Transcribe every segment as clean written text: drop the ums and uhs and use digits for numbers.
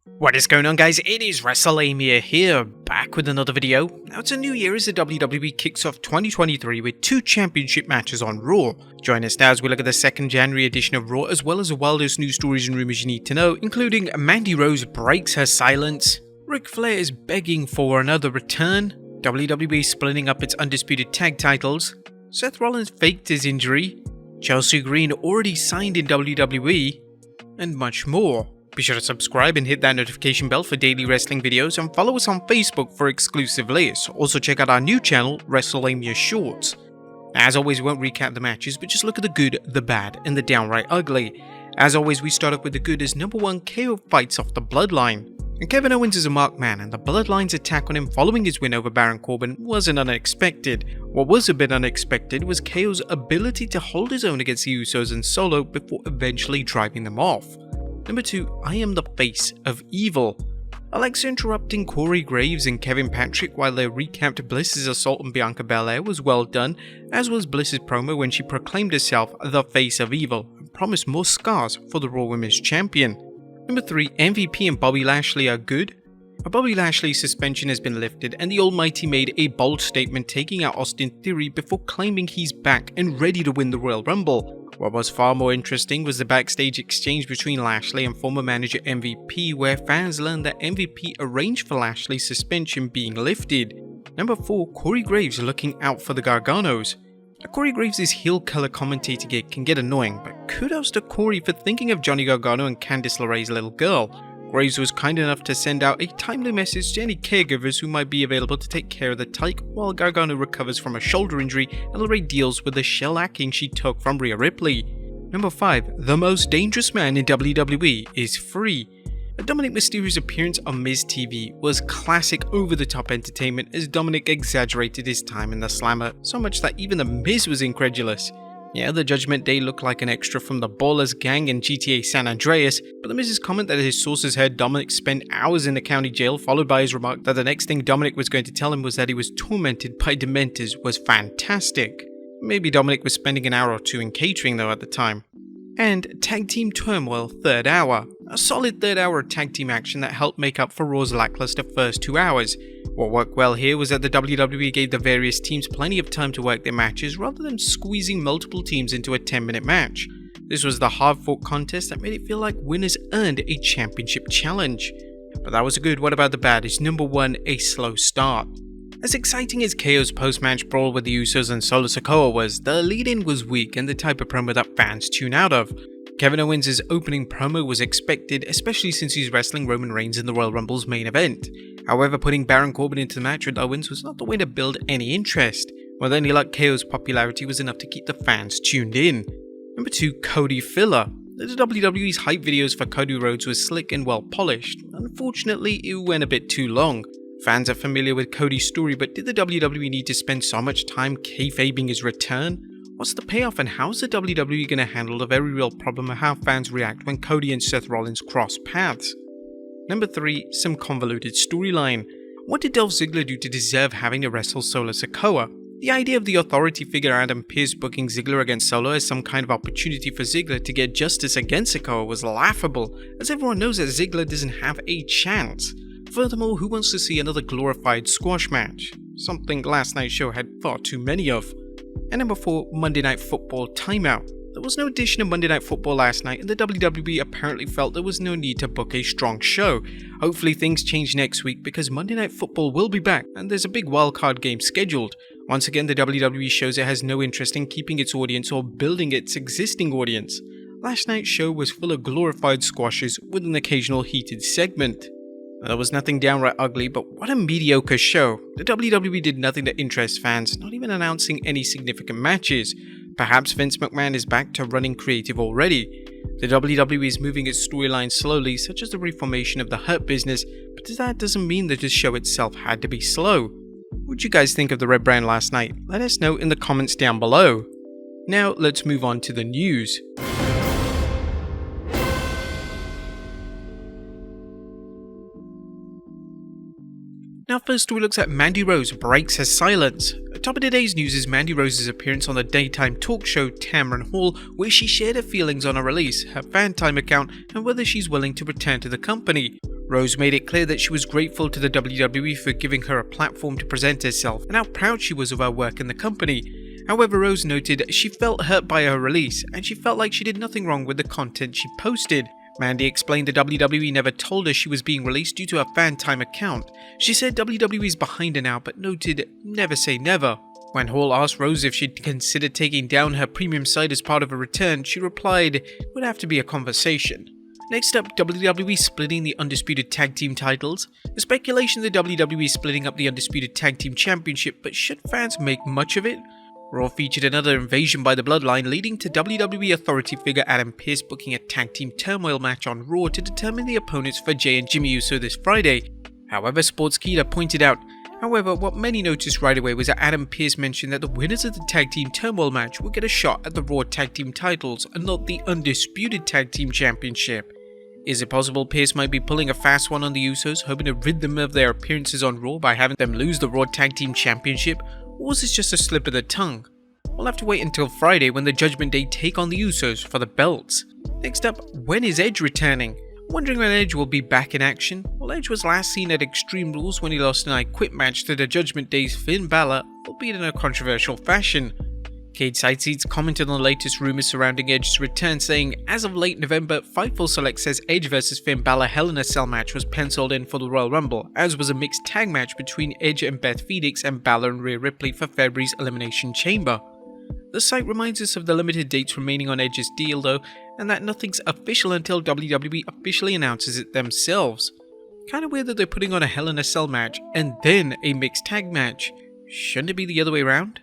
What is going on, guys? It is Wrestlelamia here, back with another video. Now it's a new year as the WWE kicks off 2023 with 2 championship matches on Raw. Join us now as we look at the 2nd January edition of Raw, as well as the wildest news stories and rumors you need to know, including Mandy Rose breaks her silence, Ric Flair is begging for another return, WWE splitting up its Undisputed tag titles, Seth Rollins faked his injury, Chelsea Green already signed in WWE, and much more. Be sure to subscribe and hit that notification bell for daily wrestling videos, and follow us on Facebook for exclusive lists. Also check out our new channel, Wrestlelamia Shorts. As always, we won't recap the matches, but just look at the good, the bad, and the downright ugly. As always, we start off with the good as number 1 KO fights off the Bloodline. And Kevin Owens is a marked man, and the Bloodline's attack on him following his win over Baron Corbin wasn't unexpected. What was a bit unexpected was KO's ability to hold his own against the Usos and Solo before eventually driving them off. Number 2, I am the face of evil. Alexa interrupting Corey Graves and Kevin Patrick while they recapped Bliss's assault on Bianca Belair was well done, as was Bliss's promo when she proclaimed herself the face of evil and promised more scars for the Raw Women's Champion. Number 3, MVP and Bobby Lashley are good. Bobby Lashley's suspension has been lifted, and the Almighty made a bold statement taking out Austin Theory before claiming he's back and ready to win the Royal Rumble. What was far more interesting was the backstage exchange between Lashley and former manager MVP, where fans learned that MVP arranged for Lashley's suspension being lifted. Number 4, Corey Graves looking out for the Garganos. Corey Graves' heel color commentator gig can get annoying, but kudos to Corey for thinking of Johnny Gargano and Candice LeRae's little girl. Graves was kind enough to send out a timely message to any caregivers who might be available to take care of the tyke while Gargano recovers from a shoulder injury and LeRae deals with the shellacking she took from Rhea Ripley. Number 5, the most dangerous man in WWE is free. Dominic Mysterio's appearance on Miz TV was classic over-the-top entertainment as Dominic exaggerated his time in the Slammer so much that even the Miz was incredulous. Yeah, the Judgment Day looked like an extra from the Ballers gang in GTA San Andreas, but the Miz's comment that his sources heard Dominic spend hours in the county jail, followed by his remark that the next thing Dominic was going to tell him was that he was tormented by Dementors, was fantastic. Maybe Dominic was spending an hour or 2 in catering though at the time. And Tag Team Turmoil 3rd Hour. A solid 3rd hour of tag team action that helped make up for Raw's lackluster first 2 hours. What worked well here was that the WWE gave the various teams plenty of time to work their matches rather than squeezing multiple teams into a 10-minute match. This was the hard-fought contest that made it feel like winners earned a championship challenge. But that was good. What about the bad? Is number 1 a slow start? As exciting as KO's post-match brawl with the Usos and Solo Sikoa was, the lead-in was weak and the type of promo that fans tune out of. Kevin Owens' opening promo was expected, especially since he's wrestling Roman Reigns in the Royal Rumble's main event. However, putting Baron Corbin into the match with Owens was not the way to build any interest. With any luck, KO's popularity was enough to keep the fans tuned in. Number 2, Cody filler. The WWE's hype videos for Cody Rhodes was slick and well polished. Unfortunately, it went a bit too long. Fans are familiar with Cody's story, but did the WWE need to spend so much time kayfabing his return? What's the payoff, and how's the WWE going to handle the very real problem of how fans react when Cody and Seth Rollins cross paths? Number 3, some convoluted storyline. What did Dolph Ziggler do to deserve having to wrestle Solo Sikoa? The idea of the authority figure Adam Pearce booking Ziggler against Solo as some kind of opportunity for Ziggler to get justice against Sikoa was laughable, as everyone knows that Ziggler doesn't have a chance. Furthermore, who wants to see another glorified squash match? Something last night's show had far too many of. And number 4, Monday Night Football timeout. There was no edition of Monday Night Football last night, and the WWE apparently felt there was no need to book a strong show. Hopefully things change next week because Monday Night Football will be back, and there's a big wildcard game scheduled. Once again, the WWE shows it has no interest in keeping its audience or building its existing audience. Last night's show was full of glorified squashes with an occasional heated segment. There was nothing downright ugly, but what a mediocre show. The WWE did nothing to interest fans, not even announcing any significant matches. Perhaps Vince McMahon is back to running creative already. The WWE is moving its storyline slowly, such as the reformation of the Hurt Business, but that doesn't mean that the show itself had to be slow. What did you guys think of the Red Brand last night? Let us know in the comments down below. Now let's move on to the news. Now first we look at Mandy Rose breaks her silence. Top of today's news is Mandy Rose's appearance on the daytime talk show Tamron Hall, where she shared her feelings on her release, her fan time account, and whether she's willing to return to the company. Rose made it clear that she was grateful to the WWE for giving her a platform to present herself and how proud she was of her work in the company. However, Rose noted she felt hurt by her release and she felt like she did nothing wrong with the content she posted. Mandy explained the WWE never told her she was being released due to a fan time account. She said WWE is behind her now, but noted never say never. When Hall asked Rose if she'd consider taking down her premium site as part of a return, she replied, "It would have to be a conversation." Next up, WWE splitting the Undisputed Tag Team titles. The speculation the WWE splitting up the Undisputed Tag Team Championship, but should fans make much of it? Raw featured another invasion by the Bloodline, leading to WWE Authority figure Adam Pearce booking a Tag Team Turmoil match on Raw to determine the opponents for Jey and Jimmy Uso this Friday. However, Sportskeeda pointed out, what many noticed right away was that Adam Pearce mentioned that the winners of the Tag Team Turmoil match would get a shot at the Raw Tag Team titles and not the Undisputed Tag Team Championship. Is it possible Pearce might be pulling a fast one on the Usos, hoping to rid them of their appearances on Raw by having them lose the Raw Tag Team Championship? Or was this just a slip of the tongue? We'll have to wait until Friday when the Judgment Day take on the Usos for the belts. Next up, when is Edge returning? Wondering when Edge will be back in action? Well, Edge was last seen at Extreme Rules when he lost an I Quit match to the Judgment Day's Finn Balor, albeit in a controversial fashion. Cade Sideseats commented on the latest rumors surrounding Edge's return, saying, as of late November, Fightful Select says Edge vs Finn Balor Hell in a Cell match was penciled in for the Royal Rumble, as was a mixed tag match between Edge and Beth Phoenix and Balor and Rhea Ripley for February's Elimination Chamber. The site reminds us of the limited dates remaining on Edge's deal though, and that nothing's official until WWE officially announces it themselves. Kinda weird that they're putting on a Hell in a Cell match and then a mixed tag match. Shouldn't it be the other way around?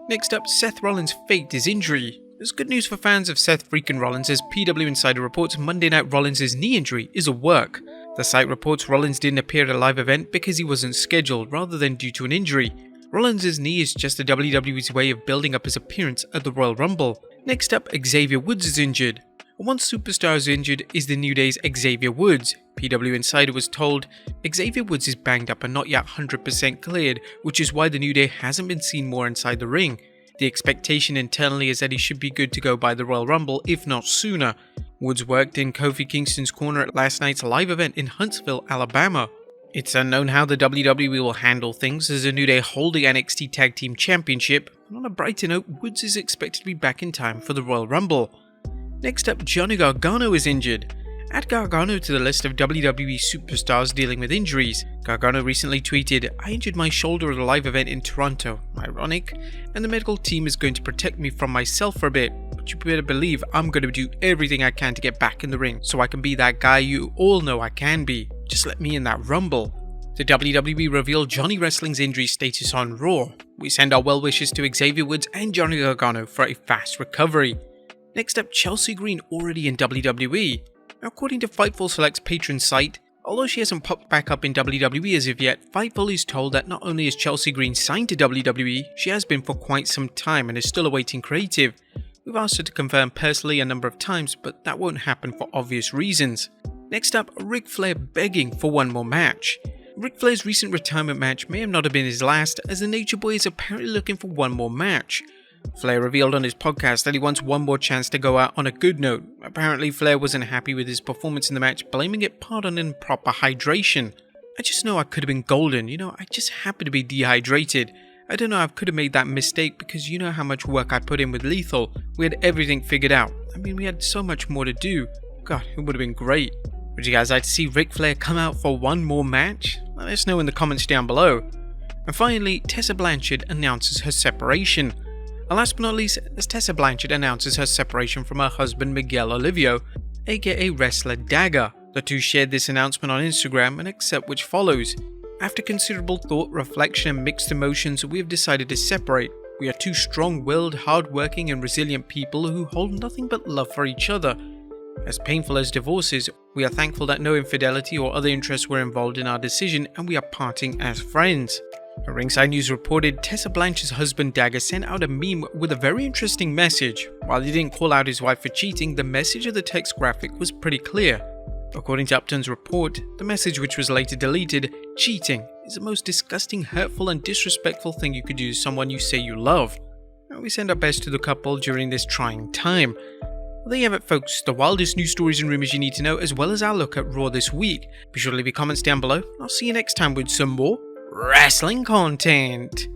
Next up, Seth Rollins faked his injury. There's good news for fans of Seth freaking Rollins as PW Insider reports Monday Night Rollins' knee injury is a work. The site reports Rollins didn't appear at a live event because he wasn't scheduled rather than due to an injury. Rollins' knee is just the WWE's way of building up his appearance at the Royal Rumble. Next up, Xavier Woods is injured. Once superstar is injured is the New Day's Xavier Woods. PW Insider was told, Xavier Woods is banged up and not yet 100% cleared, which is why the New Day hasn't been seen more inside the ring. The expectation internally is that he should be good to go by the Royal Rumble, if not sooner. Woods worked in Kofi Kingston's corner at last night's live event in Huntsville, Alabama. It's unknown how the WWE will handle things as the New Day hold the NXT Tag Team Championship, and on a brighter note, Woods is expected to be back in time for the Royal Rumble. Next up, Johnny Gargano is injured. Add Gargano to the list of WWE superstars dealing with injuries. Gargano recently tweeted, I injured my shoulder at a live event in Toronto. Ironic. And the medical team is going to protect me from myself for a bit. But you better believe I'm going to do everything I can to get back in the ring so I can be that guy you all know I can be. Just let me in that Rumble. The WWE revealed Johnny Wrestling's injury status on Raw. We send our well wishes to Xavier Woods and Johnny Gargano for a fast recovery. Next up, Chelsea Green already in WWE. According to Fightful Select's patron site, although she hasn't popped back up in WWE as of yet, Fightful is told that not only is Chelsea Green signed to WWE, she has been for quite some time and is still awaiting creative. We've asked her to confirm personally a number of times, but that won't happen for obvious reasons. Next up, Ric Flair begging for one more match. Ric Flair's recent retirement match may have not have been his last, as the Nature Boy is apparently looking for one more match. Flair revealed on his podcast that he wants one more chance to go out on a good note. Apparently Flair wasn't happy with his performance in the match, blaming it part on improper hydration. I just know I could have been golden, I just happened to be dehydrated. I don't know, I could have made that mistake because you know how much work I put in with Lethal. We had everything figured out. We had so much more to do. God, it would have been great. Would you guys like to see Ric Flair come out for one more match? Let us know in the comments down below. And finally, Tessa Blanchard announces her separation. And last but not least, as Tessa Blanchard announces her separation from her husband Miguel Olivio, aka wrestler Dagger. The two shared this announcement on Instagram and accept which follows. After considerable thought, reflection and mixed emotions, we have decided to separate. We are two strong-willed, hard-working and resilient people who hold nothing but love for each other. As painful as divorce is, we are thankful that no infidelity or other interests were involved in our decision and we are parting as friends. Ringside News reported Tessa Blanchard's husband Dagger sent out a meme with a very interesting message. While he didn't call out his wife for cheating, the message of the text graphic was pretty clear. According to Upton's report, the message, which was later deleted, cheating is the most disgusting, hurtful and disrespectful thing you could do to someone you say you love. We send our best to the couple during this trying time. Well, there you have it, folks, the wildest news stories and rumours you need to know, as well as our look at Raw this week. Be sure to leave your comments down below, and I'll see you next time with some more wrestling content.